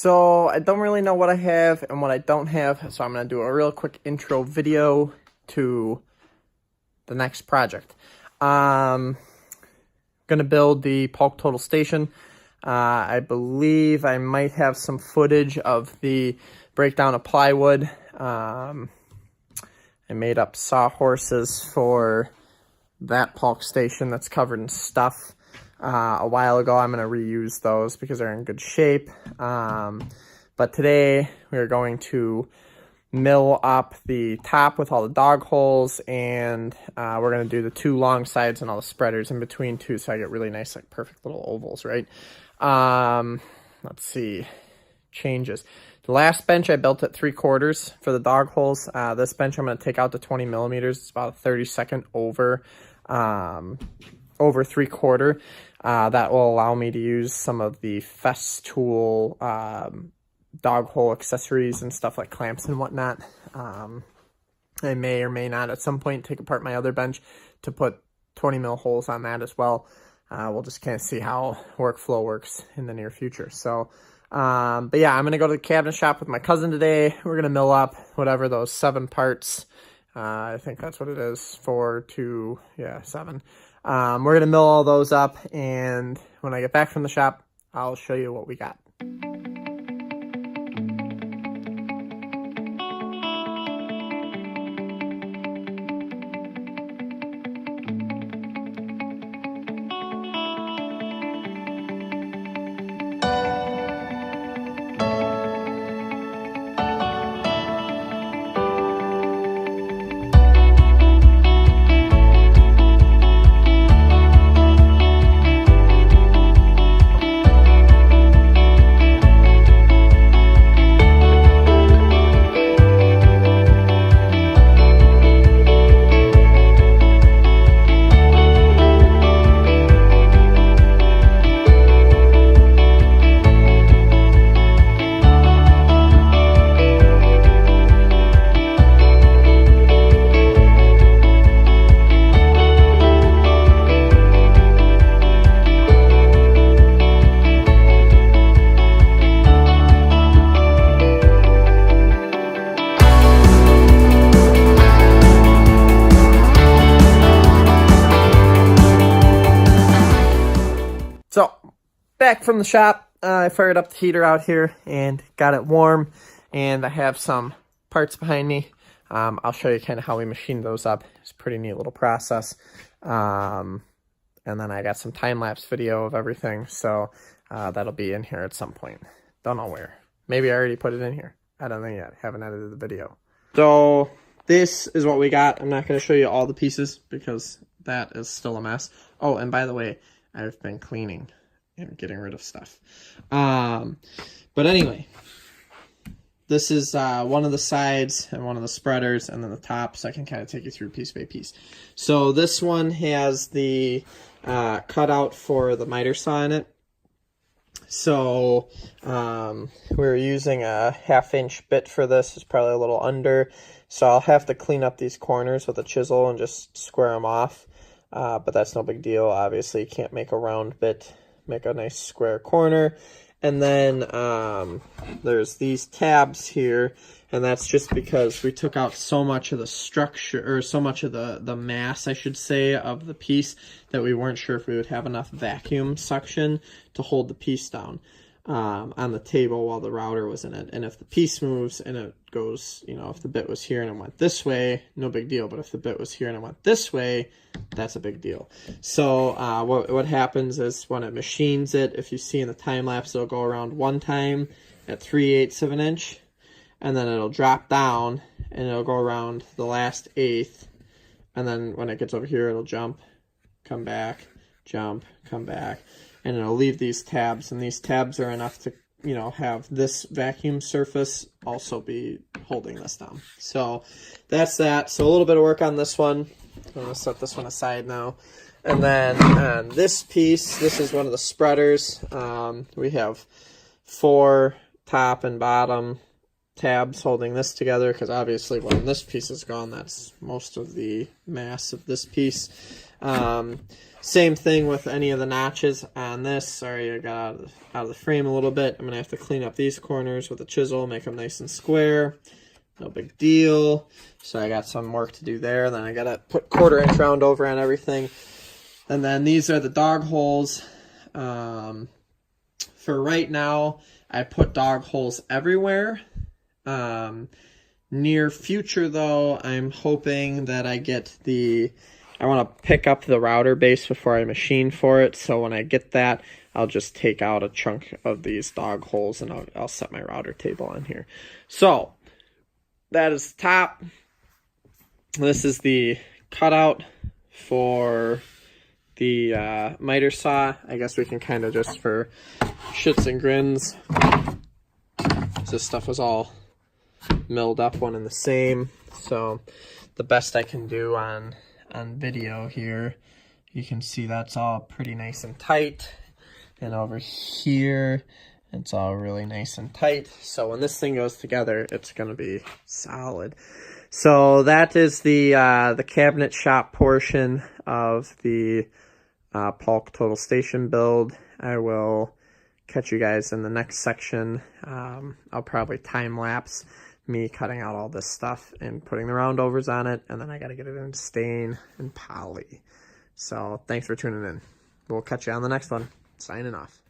So I don't really know what I have and what I don't have, so I'm going to do a real quick intro video to the next project. Going to build the Paulk Total Station. I believe I might have some footage of the breakdown of plywood. I made up sawhorses for that Paulk station that's covered in stuff a while ago. I'm going to reuse those because they're in good shape. But today we're going to mill up the top with all the dog holes, and we're going to do the two long sides and all the spreaders in between too, so I get really nice, like perfect little ovals, right? Let's see, changes. The last bench I built at 3/4 for the dog holes. This bench I'm going to take out to 20 millimeters. It's about a 32nd over 3/4. That will allow me to use some of the Festool dog hole accessories and stuff like clamps and whatnot. I may or may not at some point take apart my other bench to put 20 mil holes on that as well. We'll just kind of see how workflow works in the near future. So, but yeah, I'm going to go to the cabinet shop with my cousin today. We're going to mill up whatever those 7 parts. I think that's what it is, 4, 2, yeah, 7. We're going to mill all those up, and when I get back from the shop, I'll show you what we got. So, back from the shop, I fired up the heater out here and got it warm, and I have some parts behind me. I'll show you kind of how we machined those up. It's a pretty neat little process. And then I got some time-lapse video of everything, so that'll be in here at some point. Don't know where. Maybe I already put it in here. I don't know yet. Haven't edited the video. So, this is what we got. I'm not going to show you all the pieces because that is still a mess. Oh, and by the way, I've been cleaning and getting rid of stuff. But anyway, this is one of the sides and one of the spreaders, and then the top, so I can kind of take you through piece by piece. So this one has the cutout for the miter saw in it. So we're using a 1/2-inch bit for this. It's probably a little under. So I'll have to clean up these corners with a chisel and just square them off. But that's no big deal. Obviously, you can't make a round bit, make a nice square corner. And then there's these tabs here, and that's just because we took out so much of the structure, or so much of the mass, I should say, of the piece that we weren't sure if we would have enough vacuum suction to hold the piece down on the table while the router was in it. And if the piece moves and it goes, you know, if the bit was here and it went this way, no big deal. But if the bit was here and it went this way, that's a big deal. So what happens is when it machines it, if you see in the time lapse, it'll go around one time at 3/8 of an inch, and then it'll drop down and it'll go around the last 1/8, and then when it gets over here, it'll jump, come back, jump, come back, and it'll leave these tabs, and these tabs are enough to, you know, have this vacuum surface also be holding this down. So that's that. So a little bit of work on this one. I'm going to set this one aside now. And then on this piece, this is one of the spreaders. We have 4 top and bottom tabs holding this together, because obviously when this piece is gone, that's most of the mass of this piece. Same thing with any of the notches on this. Sorry, I got out of the frame a little bit. I'm going to have to clean up these corners with a chisel, make them nice and square. No big deal. So I got some work to do there. Then I got to put 1/4 inch round over on everything. And then these are the dog holes. For right now, I put dog holes everywhere. Near future, though, I'm hoping that I want to pick up the router base before I machine for it. So when I get that, I'll just take out a chunk of these dog holes and I'll set my router table on here. So that is the top. This is the cutout for the miter saw. I guess we can kind of just for shits and grins. This stuff was all milled up one and the same. So the best I can do on video here, you can see that's all pretty nice and tight. And over here, it's all really nice and tight. So when this thing goes together, it's going to be solid. So that is the cabinet shop portion of the Paulk Total Station Build. I will catch you guys in the next section. I'll probably time lapse me cutting out all this stuff and putting the roundovers on it, and then I got to get it in stain and poly. So thanks for tuning in. We'll catch you on the next one. Signing off.